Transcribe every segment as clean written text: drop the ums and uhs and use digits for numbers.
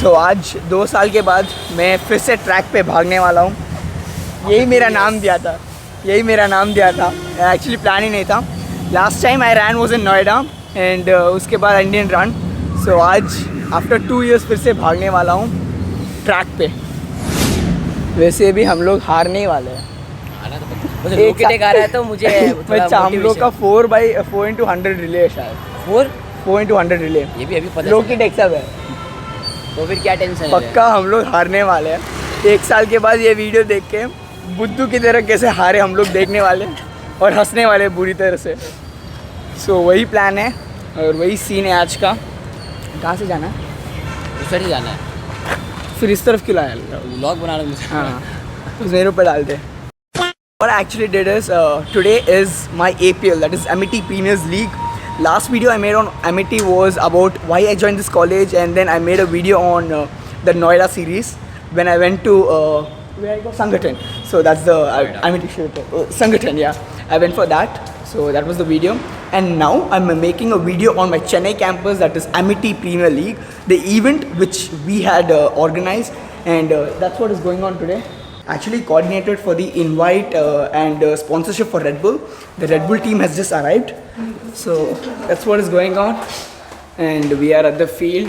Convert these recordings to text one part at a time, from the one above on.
सो आज 2 साल के बाद मैं फिर से ट्रैक पे भागने वाला हूँ। यही मेरा नाम दिया था, एक्चुअली प्लान ही नहीं था। Last time I ran was in Noida and उसके बाद इंडियन रन। सो आज आफ्टर 2 years फिर से भागने वाला हूँ ट्रैक पे। वैसे भी हम लोग हारने ही वाले हैं। एक आ रहा है तो मुझे हम लोग का 4x100 रिले है शायद। 4x100 रिले ये भी अभी पता लोकी टेक सब है। तो फिर क्या टेंशन है? पक्का हम लोग हारने वाले हैं। 1 साल के बाद ये वीडियो देख के बुद्धू की तरह कैसे हारे हम लोग देखने वाले और हंसने वाले बुरी तरह से। सो वही प्लान है और वही सीन है आज का। कहाँ से जाना है? उस साइड जाना है। फिर इस तरफ क्यों लाया? व्लॉग बना रहा हूँ। हाँ तो ज़ेरो पे डालते। What I actually did is today is my APL, that is Amity Premiers League. Last video I made on Amity was about why I joined this college, and then I made a video on the Noida series when I went to where I go Sangathan. So that's the Amity shoot. Sangathan, yeah. I went for that. So that was the video. And now I'm making a video on my Chennai campus, that is Amity Premier League, the event which we had organized, and that's what is going on today. Actually coordinated for the invite and sponsorship for Red Bull. The Red Bull team has just arrived. So that's what is going on. And we are at the field.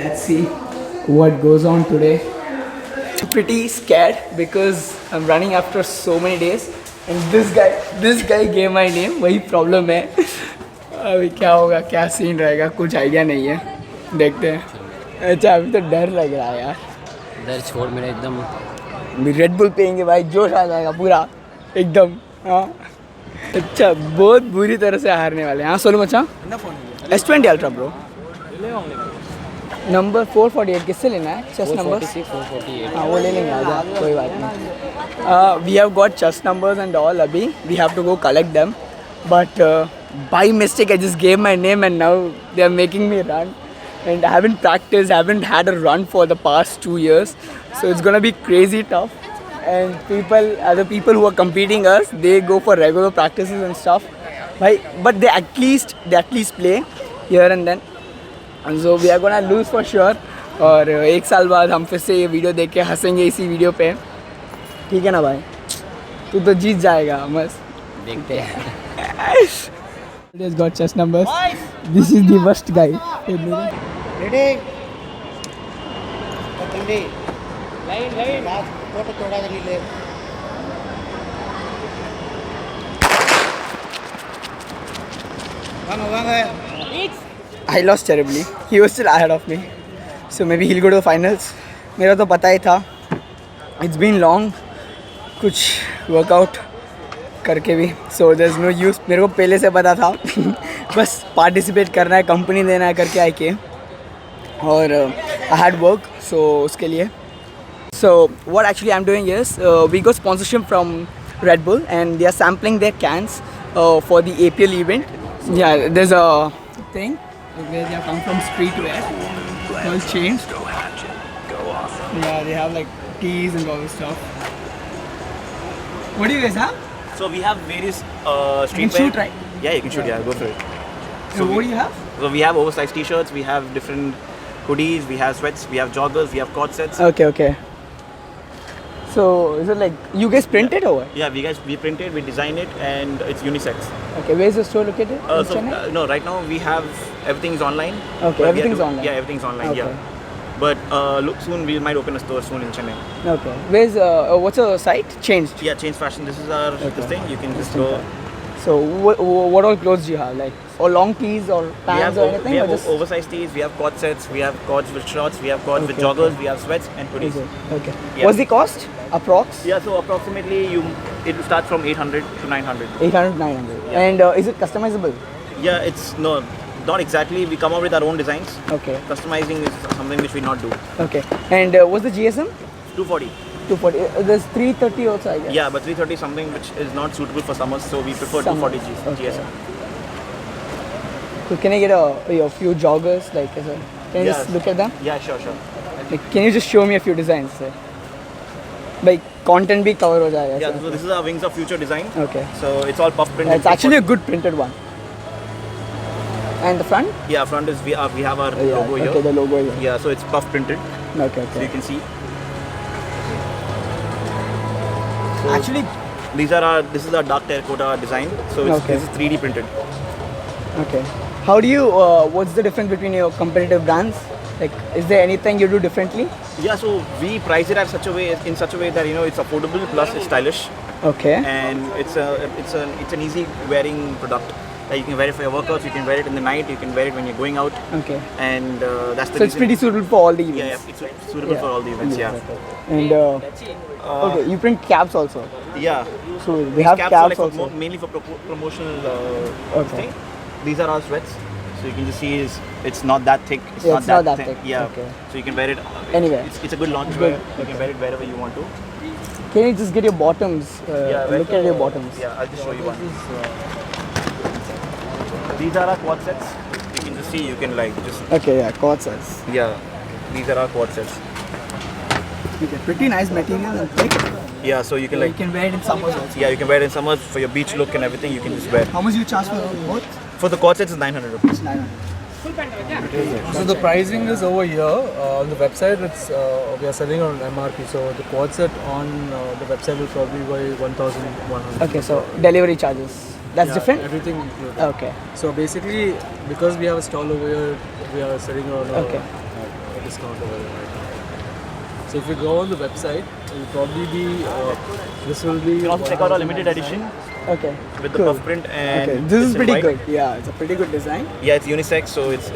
Let's see what goes on today. I'm pretty scared because I'm running after so many days. And this guy gave my name. वही problem है. अभी क्या होगा, क्या scene रहेगा, कुछ idea नहीं है. देखते हैं. अच्छा अभी तो डर लग रहा है यार. डर छोड़ मेरा एकदम. रेड बुल पियेंगे भाई, जोश आ जाएगा पूरा एकदम. हाँ अच्छा बहुत बुरी तरह से हारने वाले हैं. हाँ सोलू मचा S20 अल्ट्रा ब्रो नंबर 448 किससे लेना है? Chest number 448. हाँ वो ले लेंगे. आजा कोई बात नहीं. We have got chest numbers and all. अभी we have to go collect them but by mistake I just gave my name and now they are making me run. And I haven't practiced, I haven't had a run for the past 2 years, so it's gonna be crazy tough. And other people who are competing us, they go for regular practices and stuff, right? But they at least play here and then, and so we are gonna lose for sure. और 1 साल बाद हम फिर से ये video देख के हंसेंगे इसी वीडियो पे. ठीक है ना भाई? तू तो जीत जाएगा, मस्त देखते हैं. He has got chest numbers. This is the worst guy. Ready? Line. Last photo थोड़ा जल्दी ले. I lost terribly. He was still ahead of me. So maybe he'll go to the finals. मेरा तो पता ही था. It's been long. कुछ workout करके भी. So there's no use. मेरे को पहले से पता था. बस पार्टिसिपेट करना है, कंपनी देना है करके आई के. और आई हैड वर्क सो उसके लिए. So what actually I am doing is we go sponsorship from Red Bull and they are sampling their cans for the APL event. Yeah, there's a thing where they have come from streetwear called Chains. Yeah, they have like tees and all this stuff. What do you guys have? So we have various You streetwear. can shoot, right? Yeah, you can shoot. Yeah, go for it. So what do you have? So we have oversized T-shirts. We have different hoodies. We have sweats. We have joggers. We have cord sets. Okay. So is it like you guys print it or what? Yeah, we print it, we design it, and it's unisex. Okay, where's the store located? In So Chennai? no, right now we have everything's online. Okay, But we have everything's to- online. Yeah, everything's online. Okay. Yeah. But look, soon we might open a store soon in Chennai. Okay. Where's what's the site? Changed. Yeah, Change Fashion. This is our Okay. this thing. You can just go. So what all clothes do you have? Like or long tees or We pants have or anything? we or have just oversized tees. We have cord sets. We have cords with shorts. We have cords with Okay, joggers. okay. We have sweats and hoodies. Okay. Yeah. What's the cost? Approx? Yeah, so approximately it will start from 800 to 900. 800, 900. Yeah. And is it customizable? Yeah, it's not exactly. We come up with our own designs. Okay. Customizing is something which we not do. Okay. And what's the GSM? 240. 240. There's 330 also, I guess. Yeah, but 330 is something which is not suitable for summers, so we prefer Summer. 240 Okay. GSM. So can I get a few joggers? Like, can I just look at them? Yeah, sure. Like, can you just show me a few designs? Sir? Like content भी cover हो जाएगा. Yeah, so this is our Wings of Future design. Okay. So it's all puff print. It's actually a good printed one. And the front? Yeah, front is we have our Yeah, logo here. okay, the logo here. Yeah, so it's puff printed, Okay, so you can see. Actually, This is our dark terracotta design. So it's, Okay. this is 3D printed. okay. How do you, what's the difference between your competitive brands? Like, is there anything you do differently? Yeah, so we price it at such a way that it's affordable plus it's stylish, Okay. and it's an easy wearing product. Like you can wear it for your workouts, you can wear it in the night, you can wear it when you're going out, Okay. and that's the So it's reason. pretty suitable for all the events. Yeah, it's suitable for all the events. Yeah. And okay, you print caps also. Yeah. So we These have caps are caps like for also. mainly for promotional Okay. thing. These are our sweats, so you can just see it's not that thick. It's Yeah, not it's not that that thin. thick. Yeah. Okay. So you can wear it Anywhere. It's a good launch Good. wear. You can wear it wherever you want to. Can you just get your bottoms? where Look at your bottoms. Yeah, I'll just show you one. These are our quad sets. You can just see. You can like just Okay, yeah, quad size. yeah. These are our quad sets. Okay, pretty nice material and thick. Yeah, so you can You like can wear it in summers also. yeah, you can wear it in summers for your beach look and everything. You can just wear. How much you charge for both? For the quad sets, it's 900 rupees. 900. So the pricing is over here on the website. It's we are selling on MRP. So the quad set on the website will probably be 1,100. Okay, so delivery charges. That's Yeah, different? Everything included. Okay. So basically, because we have a stall over here, we are selling on Okay. a discount over here right now. So if you go on the website, it will probably be this will be. You can also check out our limited edition Okay. with the Cool. puff print and Okay, this it's is in pretty white. good. Yeah, it's a pretty good design. Yeah, it's unisex, so it's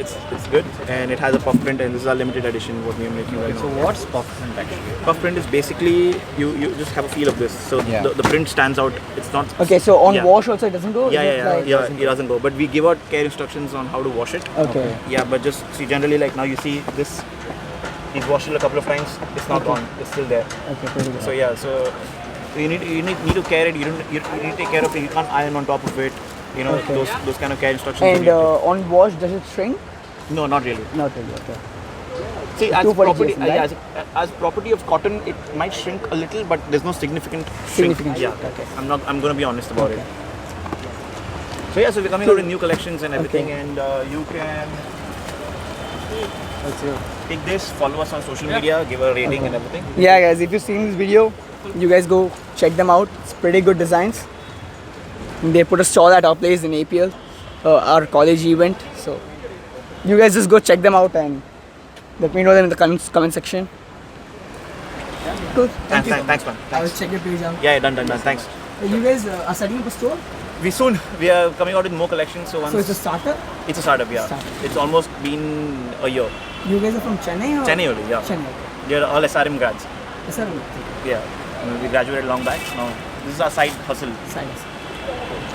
good, and it has a puff print, and this is our limited edition what we are making right now. what's puff print actually? Puff print is basically you just have a feel of this, so Yeah. the print stands out. It's not. Okay, so on Yeah. wash also it doesn't go? Yeah, Is yeah, it yeah, like- yeah. It doesn't go, but we give out care instructions on how to wash it. Okay. Yeah, but just see generally like now you see this. He's washed it a couple of times. It's not gone. It's still there. Okay, pretty good. So yeah, so you need to care it. You need to take care of it. You can't iron on top of it. You know Okay. those kind of care instructions. you And need to- on wash, does it shrink? no, not really. Not really, okay. See, as 240 property, GSM, right? as property of cotton, it might shrink a little, but there's no significant Significant shrink. shrink, okay. I'm going to be honest about it. So yeah, so we're coming out with new collections and everything, Okay. and you can That's it. take this, follow us on social media, give a rating and everything. Yeah, guys, if you've seen this video, you guys go check them out. It's pretty good designs. They put a stall at our place in APL, our college event. So you guys just go check them out and let me know them in the comment section. Cool. Thank you. Thanks, man. I will check your page out. Yeah, done. Thanks. You guys are setting up a store? We are coming out with more collections. So once So it's a startup? it's a startup, yeah. Startup. It's almost been a year. You guys are from Chennai or? Chennai only, yeah. Chennai. They're all SRM grads. Yes, sir. Yeah. We graduated long back. Now this is our side hustle. Science.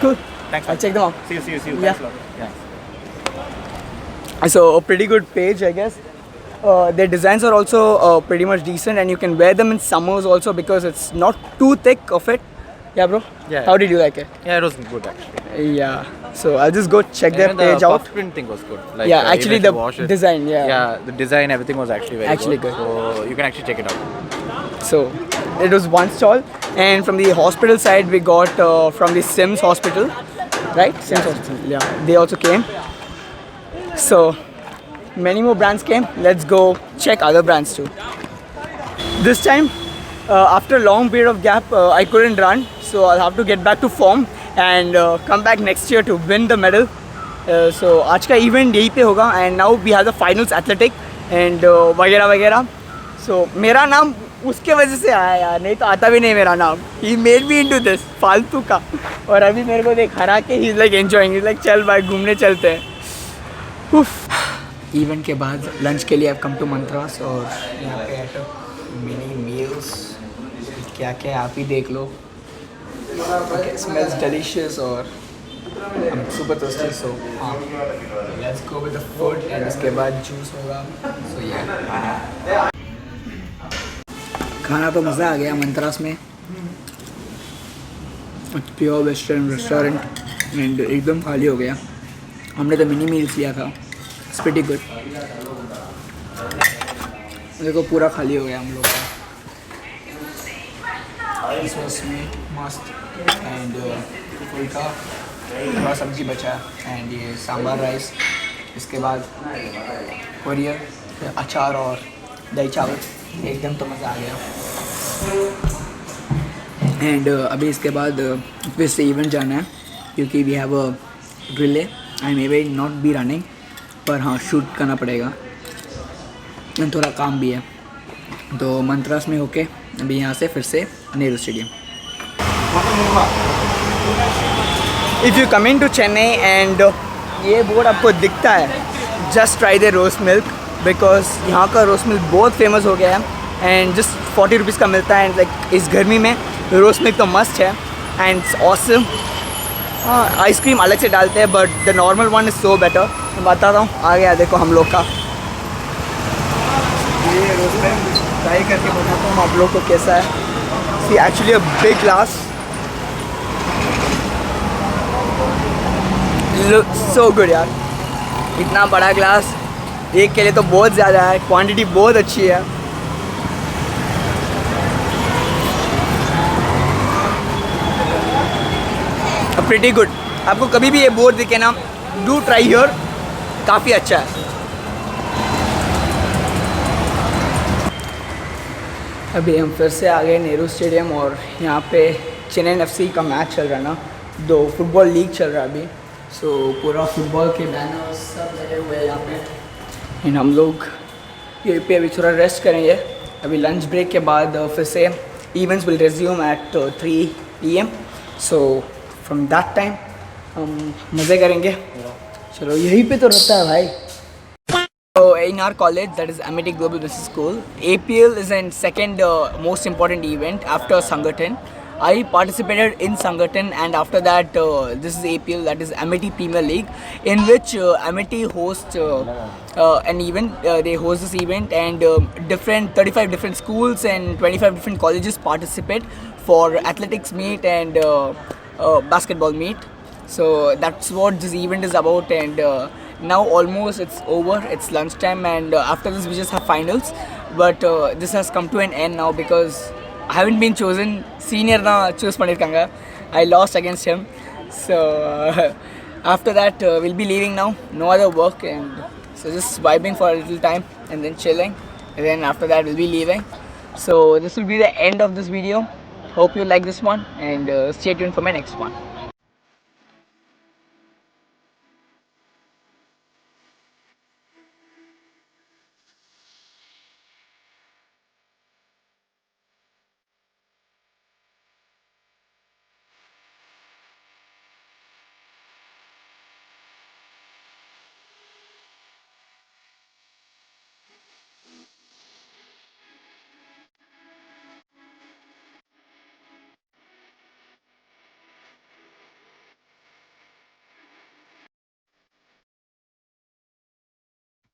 Cool. Thanks. I'll Man. check them out. See you. Yeah. Thanks a lot. Yeah. So a pretty good page, I guess. Their designs are also pretty much decent, and you can wear them in summers also because it's not too thick of it. Yeah, bro. Yeah. How did you like it? Yeah, it was good actually. Yeah. So I'll just go check their Even page the out. puff print thing was good. Like, Yeah, even actually if you the wash it- design. Yeah. Yeah, the design, everything was actually very Actually good. good. So you can actually check it out. So it was one stall, and from the hospital side we got from the Sims Hospital, right? Sims Hospital. Yeah. They also came. So many more brands came. Let's go check other brands too. This time, after a long period of gap, I couldn't run, so I'll have to get back to form and come back next year to win the medal. So आज का event यहीं पे होगा, and now we have the finals athletic and वगैरह वगैरह. So मेरा नाम उसके वजह से आया यार, नहीं तो आता भी नहीं मेरा नाम. He made me into this फालतू का, और अभी मेरे को देख हरा के he's like enjoying. He's like चल भाई घूमने चलते हैं. इवेंट के बाद लंच के लिए अब कम टू मंत्रास, और यहाँ पे एट मिनी मील्स क्या क्या आप ही देख लो. ओके, स्मेल्स डिलीशियस और I'm super thirsty, so let's go with the food, and इसके बाद जूस होगा. So yeah, खाना तो मज़ा आ गया मंत्रास में. प्योर वेस्टर्न रेस्टोरेंट एंड एकदम खाली हो गया. हमने तो मिनी मील्स लिया था. It's pretty good. देखो पूरा खाली हो गया हम लोग का. This was sweet, mast and फुल्का, थोड़ा सब्जी बचा, and ये सांभर राइस इसके बाद ओरियर, फिर अचार और दही चावल, एकदम तो मज़ा आ गया। एंड अभी इसके बाद फिर से इवेंट जाना है क्योंकि we have a relay. I may be not be running, पर हाँ शूट करना पड़ेगा एंड थोड़ा काम भी है। तो मंत्रास में होके अभी यहाँ से फिर से Nehru stadium. If you coming to Chennai and ये बोर्ड आपको दिखता है, just try the roast milk, because यहाँ का रोस्ट मिल्क बहुत फेमस हो गया है एंड जस्ट 40 रुपीज़ का मिलता है। एंड लाइक इस गर्मी में रोस्ट मिल्क तो मस्ट है एंड इट्स ऑसम। हाँ आइसक्रीम अलग से डालते हैं but the normal one is so better. मैं बताता हूँ, आ गया देखो हम लोग का ये रोस्ट मिल्क, ट्राई करके बताता हूँ आप लोग को कैसा है। See actually a big glass, look so good यार। इतना बड़ा ग्लास एक के लिए तो बहुत ज़्यादा है, क्वांटिटी बहुत अच्छी है। Pretty good. आपको कभी भी ये बोर्ड दिखे ना, डू ट्राई हियर, काफ़ी अच्छा है। अभी हम फिर से आ गए नेहरू स्टेडियम और यहाँ पे चेन्नई एफसी का मैच चल रहा है ना, दो फुटबॉल लीग चल रहा है अभी। सो पूरा फुटबॉल के बैनर सब लगे हुए हैं यहाँ पे। एंड हम लोग यहीं पे अभी थोड़ा रेस्ट करेंगे। अभी लंच ब्रेक के बाद फिर से events will resume at 3 PM। So from that time हम मज़े करेंगे। चलो यहीं पे तो रहता है भाई। So in our college, that is Amity Global Business School, APL is an second most important event after Sangathan. I participated in Sangathan, and after that this is APL, that is Amity Premier League, in which Amity hosts an event. They host this event and 35 different schools and 25 different colleges participate for athletics meet and basketball meet. So that's what this event is about. And now almost it's over, it's lunchtime, and after this we just have finals. But this has come to an end now because I haven't been chosen. Senior na choose pannirukanga. I lost against him. So after that we'll be leaving now, no other work, and so just vibing for a little time and then chilling, and then after that we'll be leaving. So this will be the end of this video. Hope you like this one, and stay tuned for my next one.